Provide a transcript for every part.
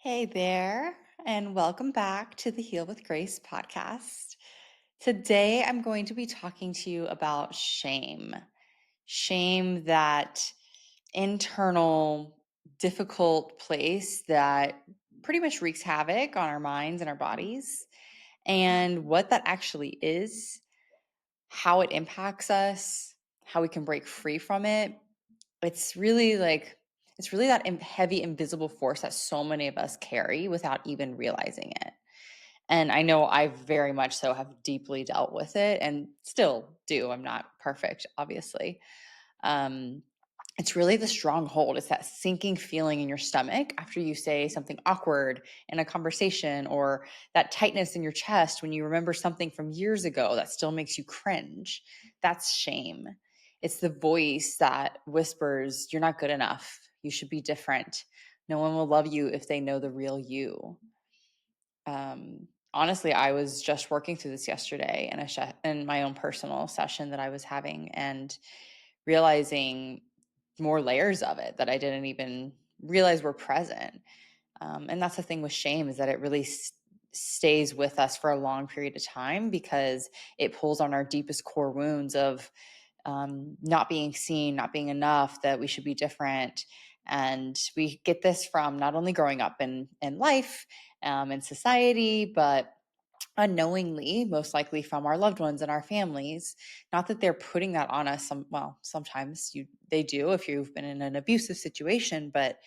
Hey there, and welcome back to the Heal with Grace podcast. Today, I'm going to be talking to you about shame. Shame, that internal, difficult place that pretty much wreaks havoc on our minds and our bodies, and what that actually is, how it impacts us, how we can break free from it. It's really that heavy invisible force that so many of us carry without even realizing it. And I know I very much so have deeply dealt with it and still do. I'm not perfect, obviously. um, it's really the stronghold. It's that sinking feeling in your stomach after you say something awkward in a conversation, or that tightness in your chest when you remember something from years ago that still makes you cringe. That's shame. It's the voice that whispers, "You're not good enough. You should be different. No one will love you if they know the real you." Honestly, I was just working through this yesterday in my own personal session that I was having, and realizing more layers of it that I didn't even realize were present. And that's the thing with shame, is that it really stays with us for a long period of time because it pulls on our deepest core wounds of not being seen, not being enough, that we should be different. And we get this from not only growing up in life and society, but unknowingly, most likely from our loved ones and our families. Not that they're putting that on us. Sometimes they do if you've been in an abusive situation, but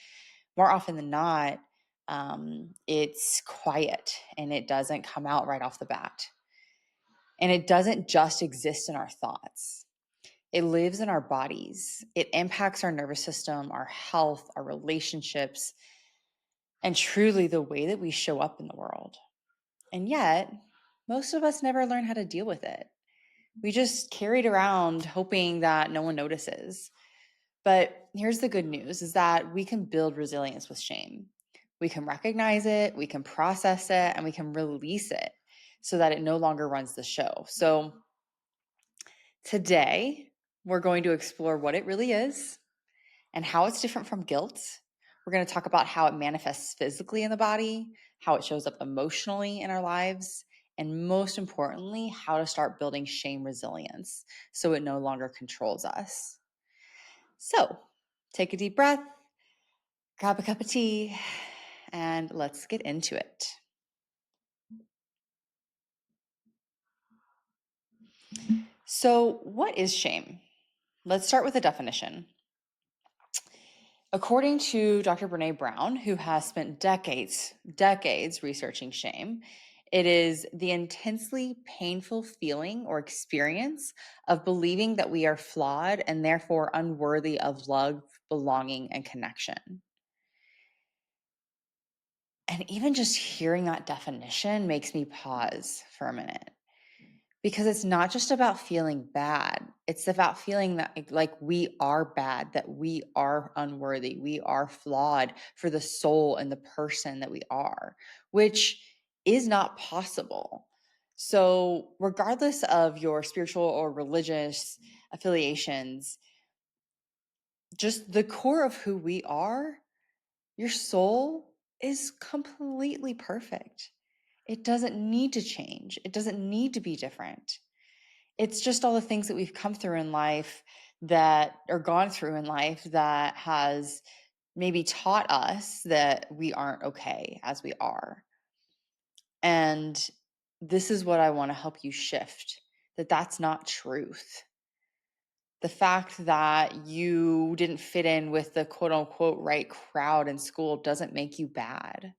more often than not, it's quiet and it doesn't come out right off the bat. And it doesn't just exist in our thoughts. It lives in our bodies. It impacts our nervous system, our health, our relationships, and truly the way that we show up in the world. And yet, most of us never learn how to deal with it. We just carry it around hoping that no one notices. But here's the good news, is that we can build resilience with shame. We can recognize it, we can process it, and we can release it so that it no longer runs the show. So today, we're going to explore what it really is and how it's different from guilt. We're going to talk about how it manifests physically in the body, how it shows up emotionally in our lives, and most importantly, how to start building shame resilience so it no longer controls us. So take a deep breath, grab a cup of tea, and let's get into it. So, what is shame? Let's start with a definition. According to Dr. Brene Brown, who has spent decades researching shame, it is the intensely painful feeling or experience of believing that we are flawed and therefore unworthy of love, belonging, and connection. And even just hearing that definition makes me pause for a minute, because it's not just about feeling bad. It's about feeling that like we are bad, that we are unworthy, we are flawed for the soul and the person that we are, which is not possible. So, regardless of your spiritual or religious affiliations, just the core of who we are, your soul is completely perfect. It doesn't need to change, it doesn't need to be different. It's just all the things that we've come through in life, that or gone through in life, that has maybe taught us that we aren't okay as we are. And this is what I want to help you shift, that that's not truth. The fact that you didn't fit in with the quote unquote right crowd in school doesn't make you bad.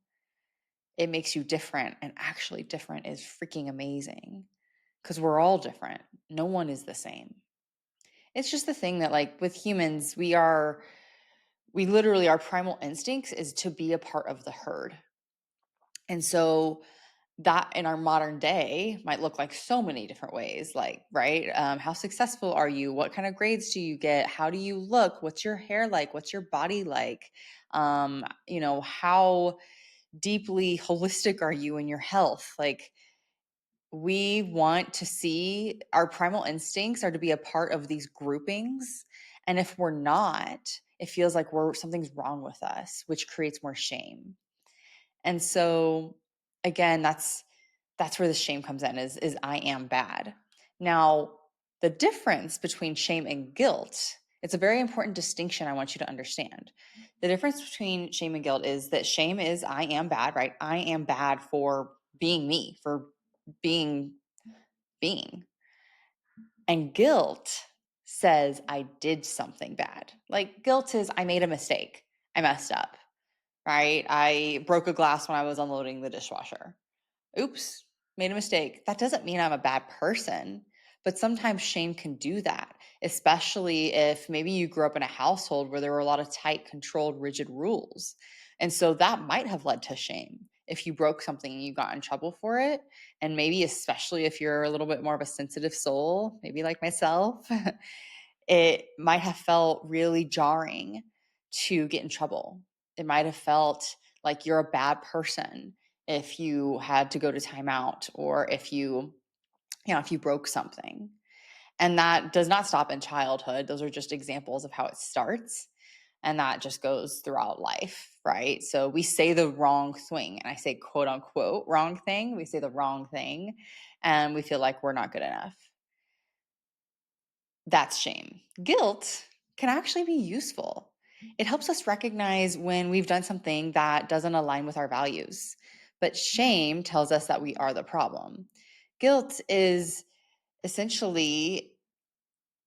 It makes you different. And actually, different is freaking amazing, because we're all different. No one is the same. It's just the thing that, like, with humans, we literally, our primal instincts is to be a part of the herd. And so that in our modern day might look like so many different ways, like, right? How successful are you? What kind of grades do you get? How do you look? What's your hair like? What's your body like? How deeply holistic are you in your health? Like, we want to see, our primal instincts are to be a part of these groupings. And if we're not, it feels like something's wrong with us, which creates more shame. And so again, that's where the shame comes in is I am bad. Now, the difference between shame and guilt, it's a very important distinction I want you to understand. The difference between shame and guilt is that shame is I am bad, right? I am bad for being me, for being being. And guilt says I did something bad. Like guilt is I made a mistake. I messed up, right? I broke a glass when I was unloading the dishwasher. Oops, made a mistake. That doesn't mean I'm a bad person, but sometimes shame can do that, especially if maybe you grew up in a household where there were a lot of tight, controlled, rigid rules. And so that might have led to shame. If you broke something and you got in trouble for it, and maybe especially if you're a little bit more of a sensitive soul, maybe like myself, it might have felt really jarring to get in trouble. It might have felt like you're a bad person if you had to go to timeout or if if you broke something. And that does not stop in childhood. Those are just examples of how it starts. And that just goes throughout life, right? So we say the wrong thing, and I say quote unquote wrong thing. We say the wrong thing, and we feel like we're not good enough. That's shame. Guilt can actually be useful. It helps us recognize when we've done something that doesn't align with our values. But shame tells us that we are the problem. Guilt is essentially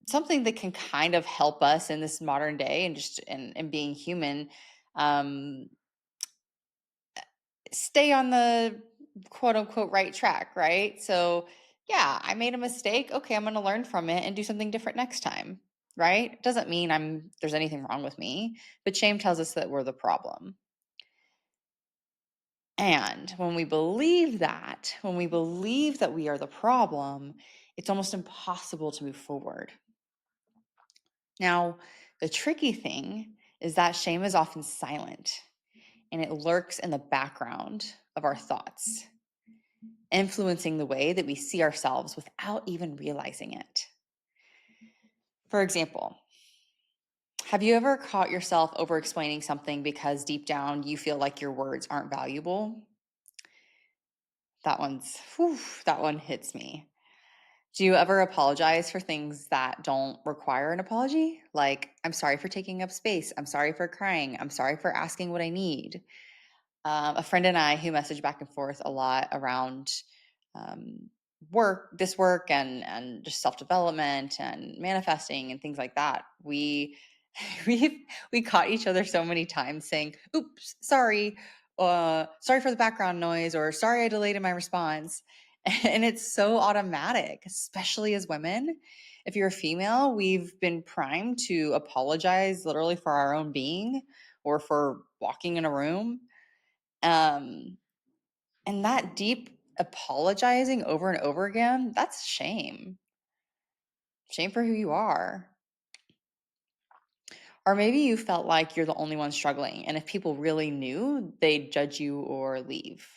something that can kind of help us in this modern day and just in being human, um, stay on the quote unquote right track, right? So, yeah, I made a mistake. Okay, I'm going to learn from it and do something different next time, right? Doesn't mean there's anything wrong with me, but shame tells us that we're the problem. And when we believe that we are the problem, it's almost impossible to move forward. Now, the tricky thing is that shame is often silent and it lurks in the background of our thoughts, influencing the way that we see ourselves without even realizing it. For example, have you ever caught yourself over explaining something because deep down you feel like your words aren't valuable? That one hits me. Do you ever apologize for things that don't require an apology? Like, I'm sorry for taking up space. I'm sorry for crying. I'm sorry for asking what I need. A friend and I who message back and forth a lot around um, work and just self development and manifesting and things like that. We caught each other so many times saying, "Oops, sorry, sorry for the background noise," or "Sorry, I delayed in my response." And it's so automatic, especially as women. If you're a female, we've been primed to apologize literally for our own being or for walking in a room. Um, and that deep apologizing over and over again, that's shame. Shame for who you are. Or maybe you felt like you're the only one struggling, and if people really knew, they'd judge you or leave.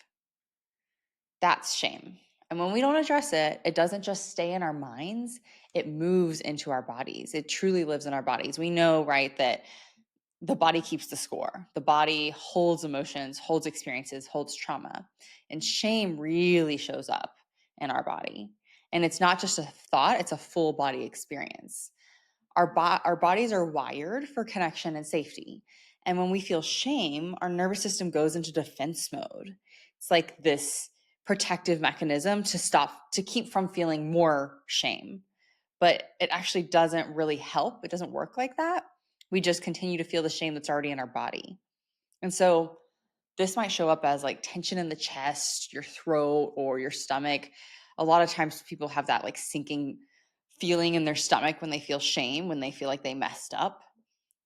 That's shame. And when we don't address it, it doesn't just stay in our minds, it moves into our bodies. It truly lives in our bodies. We know, right, that the body keeps the score. The body holds emotions, holds experiences, holds trauma. And shame really shows up in our body. And it's not just a thought, it's a full body experience. Our bodies are wired for connection and safety. And when we feel shame, our nervous system goes into defense mode. It's like this protective mechanism to keep from feeling more shame. But it actually doesn't really help. It doesn't work like that. We just continue to feel the shame that's already in our body. And so this might show up as like tension in the chest, your throat, or your stomach. A lot of times people have that like sinking feeling in their stomach when they feel shame, when they feel like they messed up,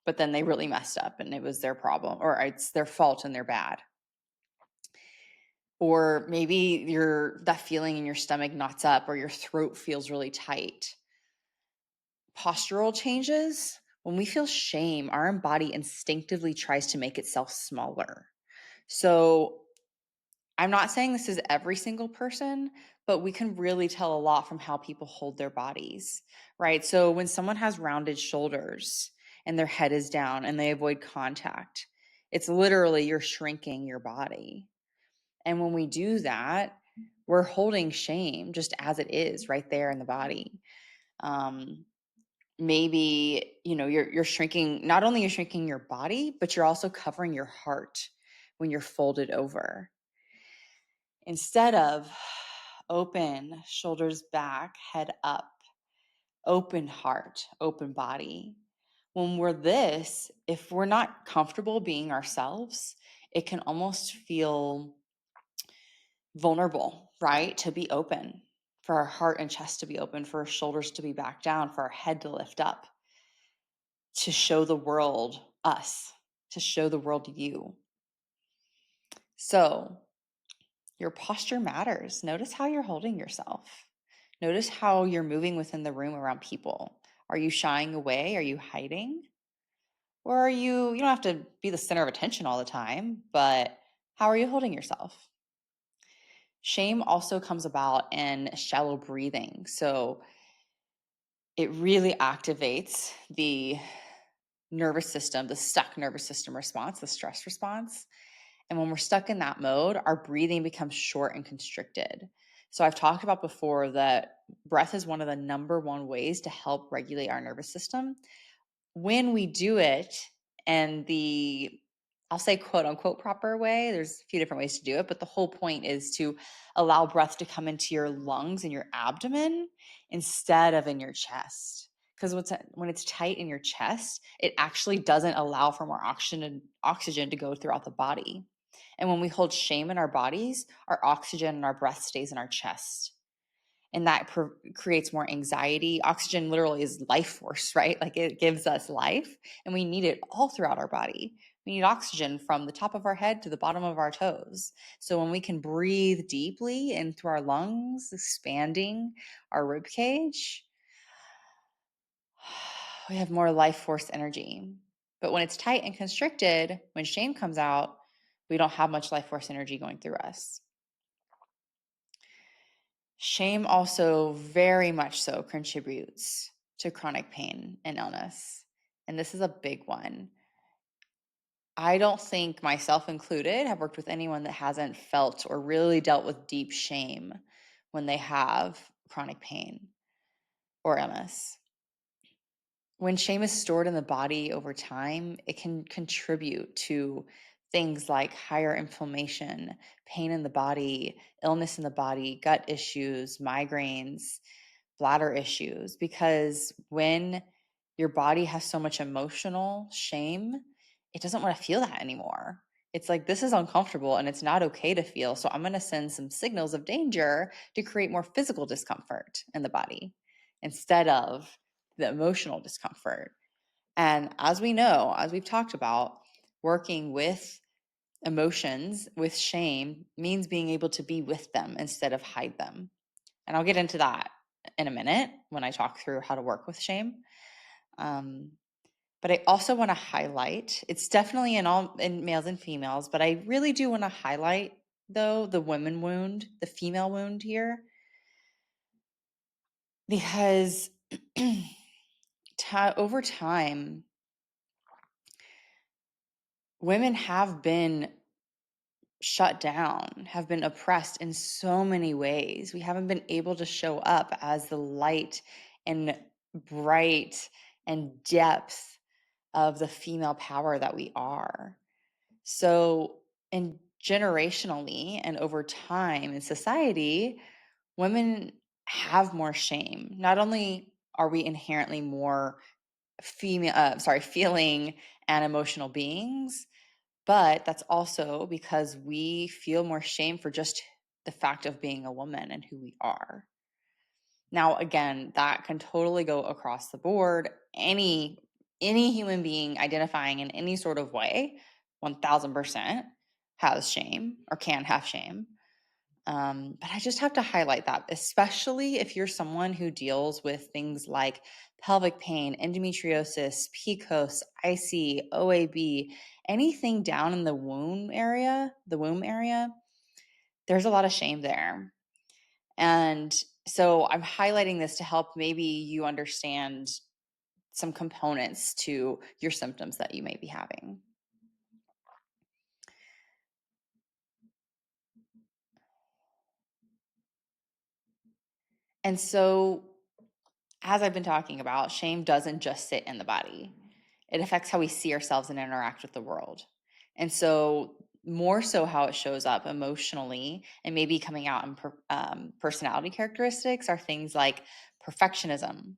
but then they really messed up and it was their problem or it's their fault and they're bad. Or maybe that feeling in your stomach knots up or your throat feels really tight. Postural changes. When we feel shame, our body instinctively tries to make itself smaller. So I'm not saying this is every single person, but we can really tell a lot from how people hold their bodies, right? So when someone has rounded shoulders and their head is down and they avoid contact, it's literally you're shrinking your body. And when we do that, we're holding shame just as it is right there in the body. Um, Maybe, you're shrinking, not only you're shrinking your body, but you're also covering your heart when you're folded over. Instead of open, shoulders back, head up, open heart, open body. When we're this, if we're not comfortable being ourselves, it can almost feel vulnerable, right? To be open, for our heart and chest to be open, for our shoulders to be back down, for our head to lift up, to show the world us, to show the world you. So your posture matters. Notice how you're holding yourself. Notice how you're moving within the room around people. Are you shying away? Are you hiding? Or you don't have to be the center of attention all the time, but how are you holding yourself? Shame also comes about in shallow breathing. So it really activates the nervous system, the stuck nervous system response, the stress response. And when we're stuck in that mode, our breathing becomes short and constricted. So I've talked about before that breath is one of the number one ways to help regulate our nervous system. When we do it and I'll say quote unquote proper way, there's a few different ways to do it, but the whole point is to allow breath to come into your lungs and your abdomen instead of in your chest. Because when it's tight in your chest, it actually doesn't allow for more oxygen to go throughout the body. And when we hold shame in our bodies, our oxygen and our breath stays in our chest. And that creates more anxiety. Oxygen literally is life force, right? Like it gives us life, and we need it all throughout our body. We need oxygen from the top of our head to the bottom of our toes. So when we can breathe deeply into our lungs, expanding our rib cage, we have more life force energy. But when it's tight and constricted, when shame comes out, we don't have much life force energy going through us. Shame also very much so contributes to chronic pain and illness. And this is a big one. I don't think, myself included, have worked with anyone that hasn't felt or really dealt with deep shame when they have chronic pain or illness. When shame is stored in the body over time, it can contribute to things like higher inflammation, pain in the body, illness in the body, gut issues, migraines, bladder issues. Because when your body has so much emotional shame, it doesn't want to feel that anymore. It's like, this is uncomfortable and it's not okay to feel. So I'm going to send some signals of danger to create more physical discomfort in the body instead of the emotional discomfort. And as we know, as we've talked about, working with emotions, with shame, means being able to be with them instead of hide them. And I'll get into that in a minute when I talk through how to work with shame. But I also want to highlight, it's definitely in males and females, but I really do want to highlight, though, the women wound, the female wound here, because over time, women have been shut down, have been oppressed in so many ways. We haven't been able to show up as the light and bright and depth of the female power that we are. So, and generationally and over time in society, women have more shame. Not only are we inherently more feeling and emotional beings, but that's also because we feel more shame for just the fact of being a woman and who we are. Now, again, that can totally go across the board. Any human being identifying in any sort of way, 1000% has shame or can have shame. But I just have to highlight that, especially if you're someone who deals with things like pelvic pain, endometriosis, PCOS, IC, OAB, anything down in the womb area, there's a lot of shame there. And so I'm highlighting this to help maybe you understand some components to your symptoms that you may be having. And so, as I've been talking about, shame doesn't just sit in the body. It affects how we see ourselves and interact with the world. And so, more so, how it shows up emotionally and maybe coming out in personality characteristics are things like perfectionism,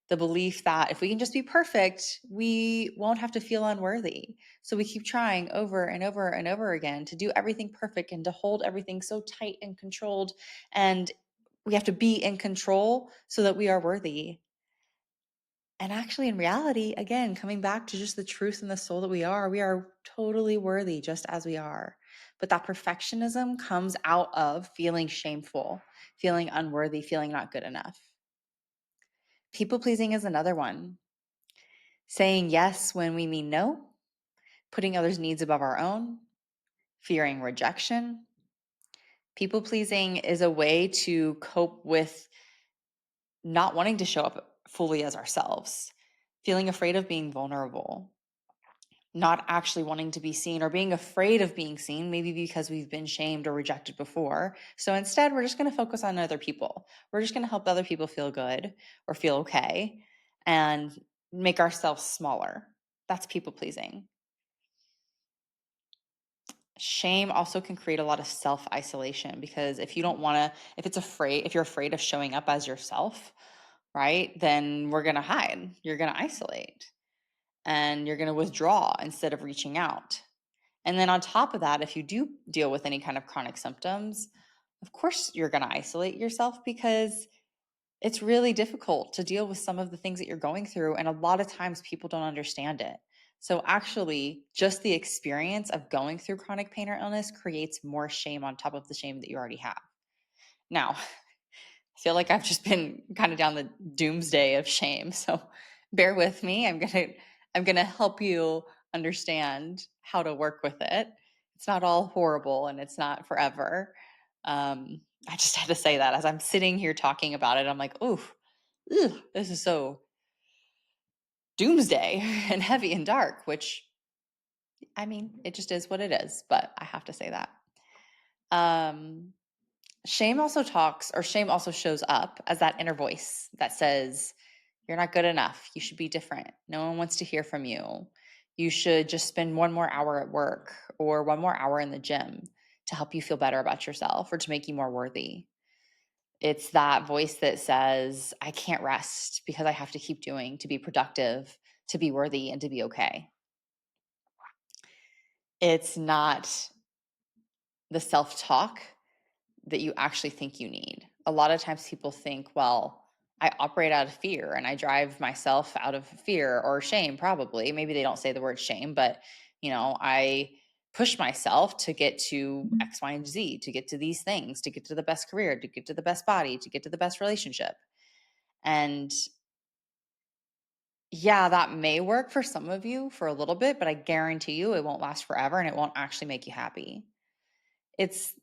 the belief that if we can just be perfect, we won't have to feel unworthy. So we keep trying over and over and over again to do everything perfect and to hold everything so tight and controlled. And we have to be in control so that we are worthy. And actually, in reality, again, coming back to just the truth and the soul that we are totally worthy just as we are. But that perfectionism comes out of feeling shameful, feeling unworthy, feeling not good enough. People pleasing is another one. Saying yes when we mean no, putting others' needs above our own, fearing rejection. People pleasing is a way to cope with not wanting to show up fully as ourselves, feeling afraid of being vulnerable, not actually wanting to be seen or being afraid of being seen, maybe because we've been shamed or rejected before. So instead, we're just going to focus on other people. We're just going to help other people feel good or feel okay and make ourselves smaller. That's people pleasing. Shame also can create a lot of self-isolation because if you don't want to, if you're afraid of showing up as yourself, right, then we're going to hide. You're going to isolate and you're going to withdraw instead of reaching out. And then on top of that, if you do deal with any kind of chronic symptoms, of course you're going to isolate yourself because it's really difficult to deal with some of the things that you're going through. And a lot of times people don't understand it. So, actually, just the experience of going through chronic pain or illness creates more shame on top of the shame that you already have. Now, I feel like I've just been kind of down the doomsday of shame. So, bear with me. I'm going to help you understand how to work with it. It's not all horrible and it's not forever. I just had to say that as I'm sitting here talking about it, I'm like, oof, this is so doomsday and heavy and dark, which I mean, it just is what it is, but I have to say that. Um, shame also shows up as that inner voice that says, you're not good enough. You should be different. No one wants to hear from you. You should just spend one more hour at work or one more hour in the gym to help you feel better about yourself or to make you more worthy. It's that voice that says, I can't rest because I have to keep doing to be productive, to be worthy, and to be okay. It's not the self talk that you actually think you need. A lot of times people think, well, I operate out of fear and I drive myself out of fear or shame, probably. Maybe they don't say the word shame, but I push myself to get to X, Y, and Z, to get to these things, to get to the best career, to get to the best body, to get to the best relationship. And yeah, that may work for some of you for a little bit, but I guarantee you it won't last forever and it won't actually make you happy. It's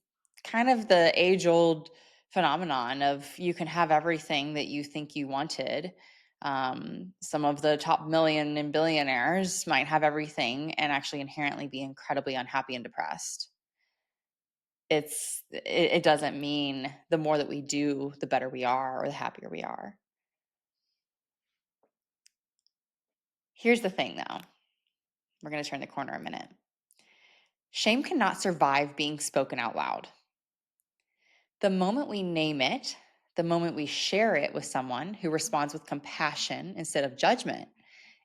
kind of the age old phenomenon of you can have everything that you think you wanted. Some of the top million and billionaires might have everything and actually inherently be incredibly unhappy and depressed. It doesn't mean the more that we do, the better we are or the happier we are. Here's the thing though. We're going to turn the corner a minute. Shame cannot survive being spoken out loud. The moment we name it, the moment we share it with someone who responds with compassion instead of judgment,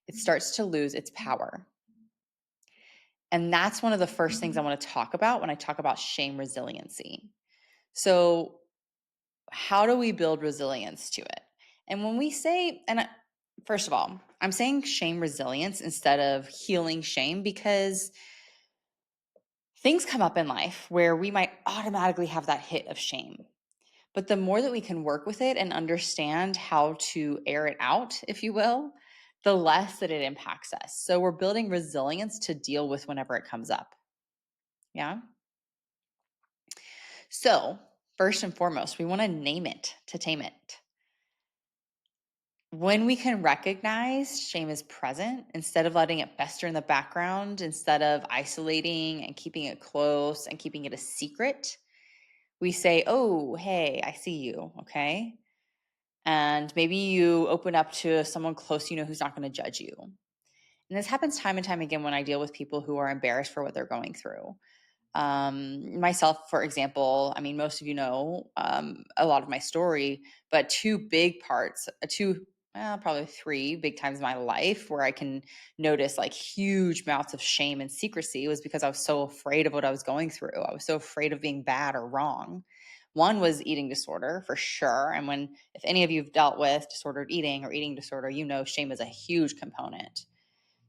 it starts to lose its power. And that's one of the first things I want to talk about when I talk about shame resiliency. So, how do we build resilience to it? And when we say, first of all, I'm saying shame resilience instead of healing shame because things come up in life where we might automatically have that hit of shame. But the more that we can work with it and understand how to air it out, if you will, the less that it impacts us. So we're building resilience to deal with whenever it comes up. Yeah. So, first and foremost, we want to name it to tame it. When we can recognize shame is present, instead of letting it fester in the background, instead of isolating and keeping it close and keeping it a secret, we say, oh, hey, I see you. Okay. And maybe you open up to someone close, who's not going to judge you. And this happens time and time again when I deal with people who are embarrassed for what they're going through. Myself, for example, I mean, most of you know a lot of my story, but two big parts, probably three big times in my life where I can notice like huge amounts of shame and secrecy was because I was so afraid of what I was going through. I was so afraid of being bad or wrong. One was eating disorder for sure. And if any of you have dealt with disordered eating or eating disorder, shame is a huge component.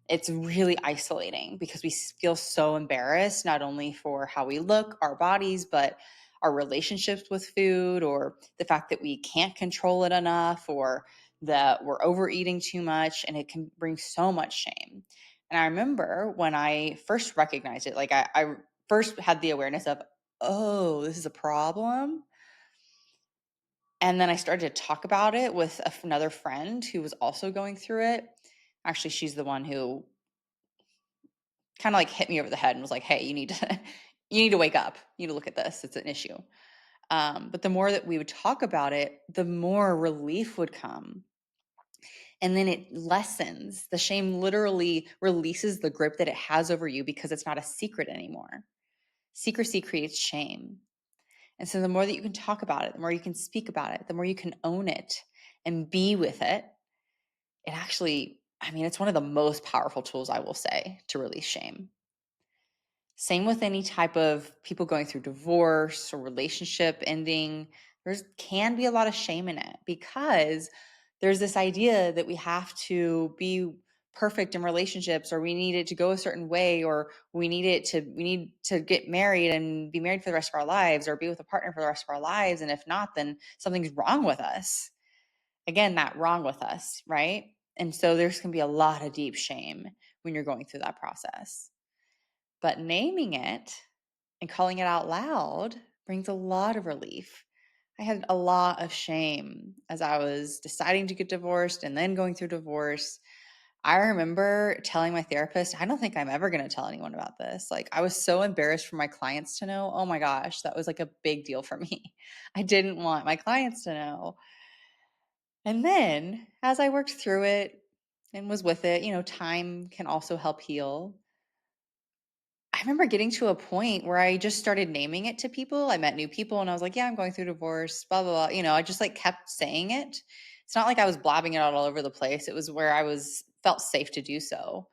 It's really isolating because we feel so embarrassed, not only for how we look, our bodies, but our relationships with food, or the fact that we can't control it enough, or that we're overeating too much, and it can bring so much shame. And I remember when I first recognized it, like I first had the awareness of, oh, this is a problem. And then I started to talk about it with another friend who was also going through it. Actually, she's the one who kind of like hit me over the head and was like, hey, you need to you need to wake up. You need to look at this. It's an issue. But the more that we would talk about it, the more relief would come. And then it lessens. The shame literally releases the grip that it has over you because it's not a secret anymore. Secrecy creates shame. And so the more that you can talk about it, the more you can speak about it, the more you can own it and be with it, it actually, I mean, it's one of the most powerful tools, I will say, to release shame. Same with any type of people going through divorce or relationship ending. There can be a lot of shame in it because there's this idea that we have to be perfect in relationships, or we need it to go a certain way, or we need to get married and be married for the rest of our lives, or be with a partner for the rest of our lives. And if not, then something's wrong with us. Again, that wrong with us, right? And so there's going to be a lot of deep shame when you're going through that process. But naming it and calling it out loud brings a lot of relief. I had a lot of shame as I was deciding to get divorced and then going through divorce. I remember telling my therapist, I don't think I'm ever going to tell anyone about this. Like, I was so embarrassed for my clients to know. Oh my gosh, that was like a big deal for me. I didn't want my clients to know. And then as I worked through it and was with it, time can also help heal. I remember getting to a point where I just started naming it to people. I met new people and I was like, yeah, I'm going through divorce, blah, blah, blah. I just like kept saying it. It's not like I was blabbing it out all over the place. It was where felt safe to do so.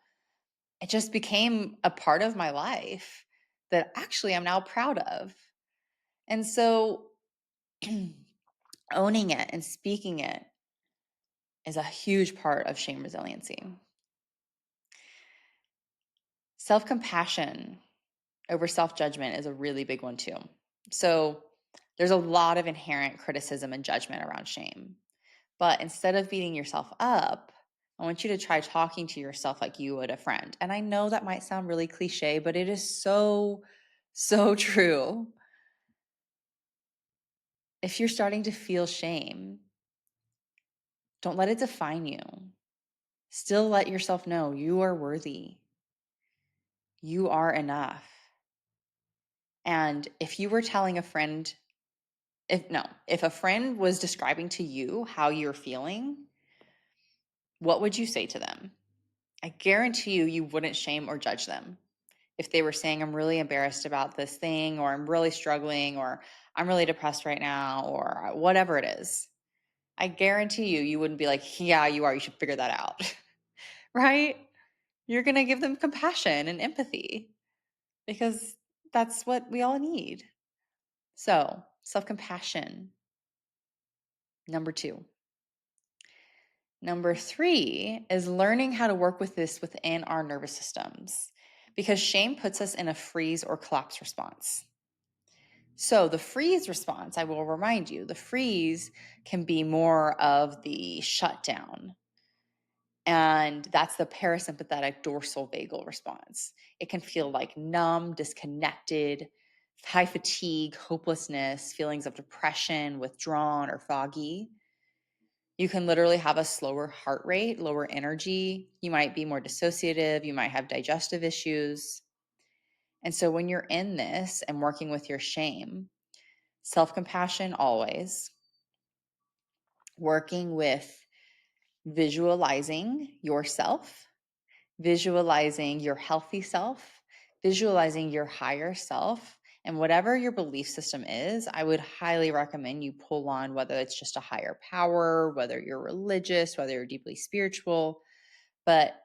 It just became a part of my life that actually I'm now proud of. And so owning it and speaking it is a huge part of shame resiliency. Self-compassion over self-judgment is a really big one too. So there's a lot of inherent criticism and judgment around shame. But instead of beating yourself up, I want you to try talking to yourself like you would a friend. And I know that might sound really cliche, but it is so, so true. If you're starting to feel shame, don't let it define you. Still let yourself know you are worthy. You are enough. And if you were telling a friend, if a friend was describing to you how you're feeling, what would you say to them? I guarantee you wouldn't shame or judge them. If they were saying, I'm really embarrassed about this thing, or I'm really struggling, or I'm really depressed right now, or whatever it is, I guarantee you wouldn't be like, yeah, you are, you should figure that out. Right? You're going to give them compassion and empathy because that's what we all need. So, self-compassion, number 2. Number 3 is learning how to work with this within our nervous systems, because shame puts us in a freeze or collapse response. So the freeze response, I will remind you, the freeze can be more of the shutdown. And that's the parasympathetic dorsal vagal response. It can feel like numb, disconnected, high fatigue, hopelessness, feelings of depression, withdrawn, or foggy. You can literally have a slower heart rate, lower energy. You might be more dissociative. You might have digestive issues. And so when you're in this and working with your shame, self-compassion always, working with visualizing yourself, visualizing your healthy self, visualizing your higher self. And whatever your belief system is, I would highly recommend you pull on, whether it's just a higher power, whether you're religious, whether you're deeply spiritual, but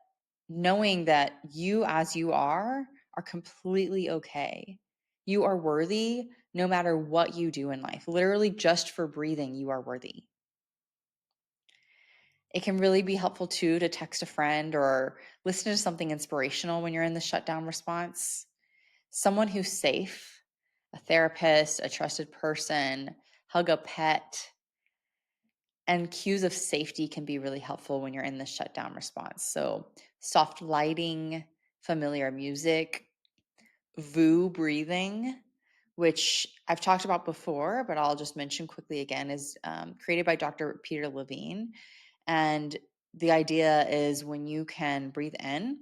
knowing that you as you are completely okay. You are worthy no matter what you do in life. Literally, just for breathing, you are worthy. It can really be helpful too to text a friend or listen to something inspirational when you're in the shutdown response. Someone who's safe, a therapist, a trusted person, hug a pet. And cues of safety can be really helpful when you're in the shutdown response. So, soft lighting, familiar music, VU breathing, which I've talked about before, but I'll just mention quickly again, is created by Dr. Peter Levine. And the idea is when you can breathe in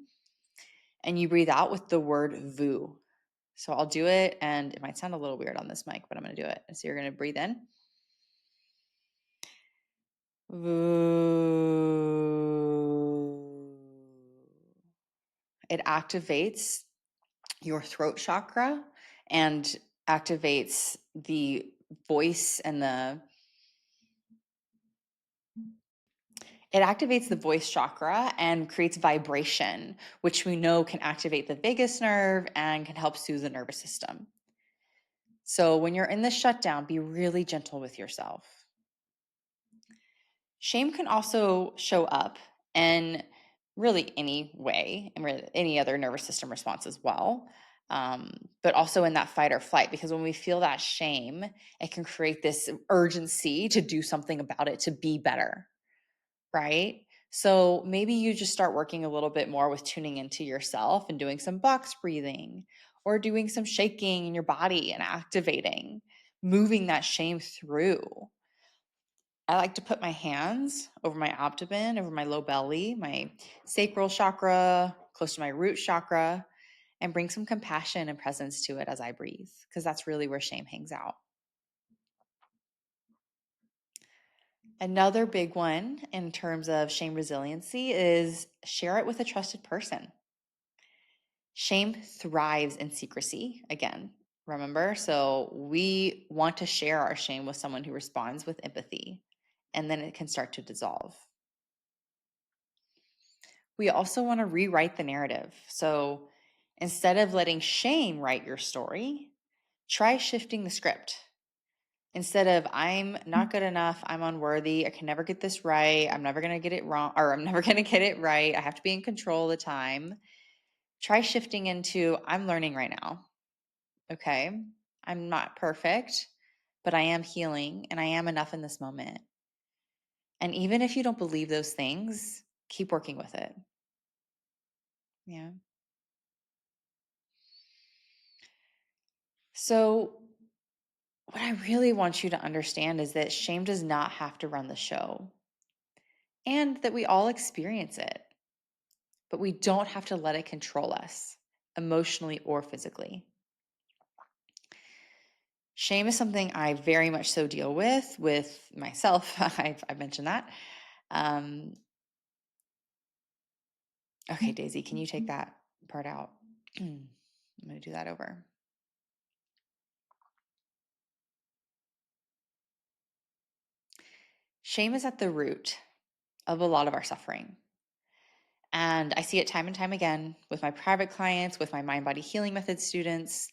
and you breathe out with the word VU. So I'll do it, and it might sound a little weird on this mic, but I'm going to do it. So you're going to breathe in. It activates your throat chakra and activates the voice and it activates the voice chakra and creates vibration, which we know can activate the vagus nerve and can help soothe the nervous system. So when you're in the shutdown, be really gentle with yourself. Shame can also show up in really any way, and really any other nervous system response as well, but also in that fight or flight, because when we feel that shame, it can create this urgency to do something about it, to be better, right? So maybe you just start working a little bit more with tuning into yourself and doing some box breathing or doing some shaking in your body and activating, moving that shame through. I like to put my hands over my abdomen, over my low belly, my sacral chakra, close to my root chakra, and bring some compassion and presence to it as I breathe, because that's really where shame hangs out. Another big one in terms of shame resiliency is share it with a trusted person. Shame thrives in secrecy, again, remember? So we want to share our shame with someone who responds with empathy, and then it can start to dissolve. We also want to rewrite the narrative. So instead of letting shame write your story, try shifting the script. Instead of, I'm not good enough, I'm unworthy, I can never get this right, I'm never going to get it wrong, or I'm never going to get it right, I have to be in control of the time. Try shifting into, I'm learning right now. Okay. I'm not perfect, but I am healing and I am enough in this moment. And even if you don't believe those things, keep working with it. Yeah. So, what I really want you to understand is that shame does not have to run the show and that we all experience it, but we don't have to let it control us emotionally or physically. Shame is something I very much so deal with myself. I've mentioned that. Um, okay, Daisy, can you take that part out? I'm going to do that over. Shame is at the root of a lot of our suffering. And I see it time and time again with my private clients, with my mind body healing method students.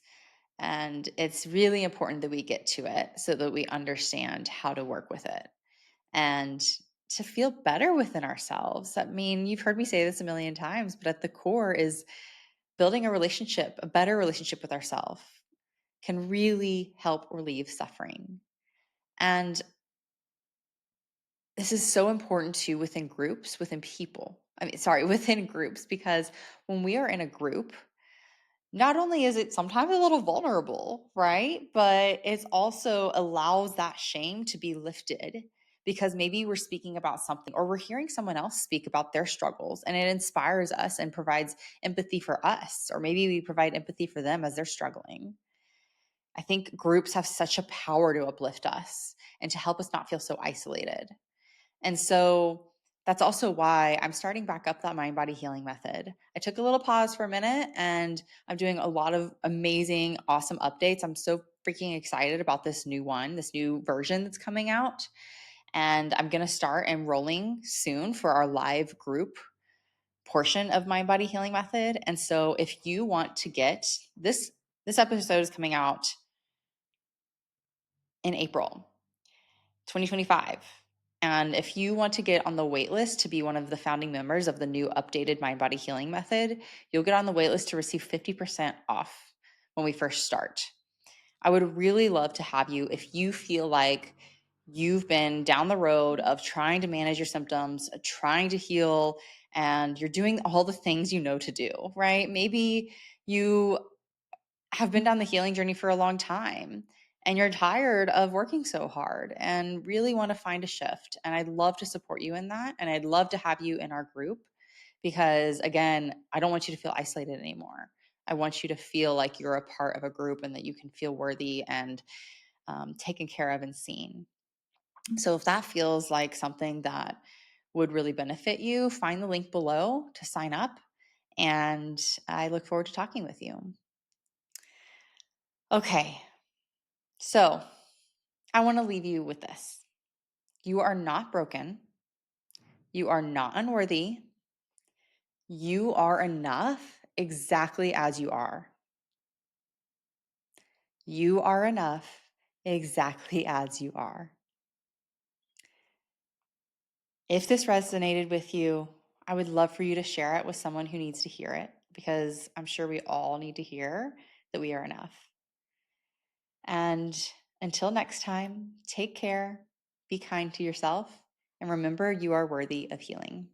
And it's really important that we get to it so that we understand how to work with it and to feel better within ourselves. I mean, you've heard me say this a million times, but at the core is building a relationship, a better relationship with ourselves can really help relieve suffering. And this is so important too within groups, within people. Within groups, because when we are in a group, not only is it sometimes a little vulnerable, right? But it also allows that shame to be lifted because maybe we're speaking about something or we're hearing someone else speak about their struggles and it inspires us and provides empathy for us, or maybe we provide empathy for them as they're struggling. I think groups have such a power to uplift us and to help us not feel so isolated. And so that's also why I'm starting back up that mind body healing method. I took a little pause for a minute and I'm doing a lot of amazing, awesome updates. I'm so freaking excited about this new one, this new version that's coming out. And I'm going to start enrolling soon for our live group portion of mind body healing method. And so if you want to get this episode is coming out in April 2025. And if you want to get on the wait list to be one of the founding members of the new updated mind body healing method, you'll get on the wait list to receive 50% off when we first start. I would really love to have you if you feel like you've been down the road of trying to manage your symptoms, trying to heal, and you're doing all the things you know to do, right? Maybe you have been down the healing journey for a long time and you're tired of working so hard and really want to find a shift. And I'd love to support you in that. And I'd love to have you in our group because, again, I don't want you to feel isolated anymore. I want you to feel like you're a part of a group and that you can feel worthy and taken care of and seen. So if that feels like something that would really benefit you, find the link below to sign up. And I look forward to talking with you. Okay, so I want to leave you with this. You are not broken. You are not unworthy. You are enough exactly as you are. You are enough exactly as you are. If this resonated with you, I would love for you to share it with someone who needs to hear it because I'm sure we all need to hear that we are enough. And until next time, take care, be kind to yourself, and remember you are worthy of healing.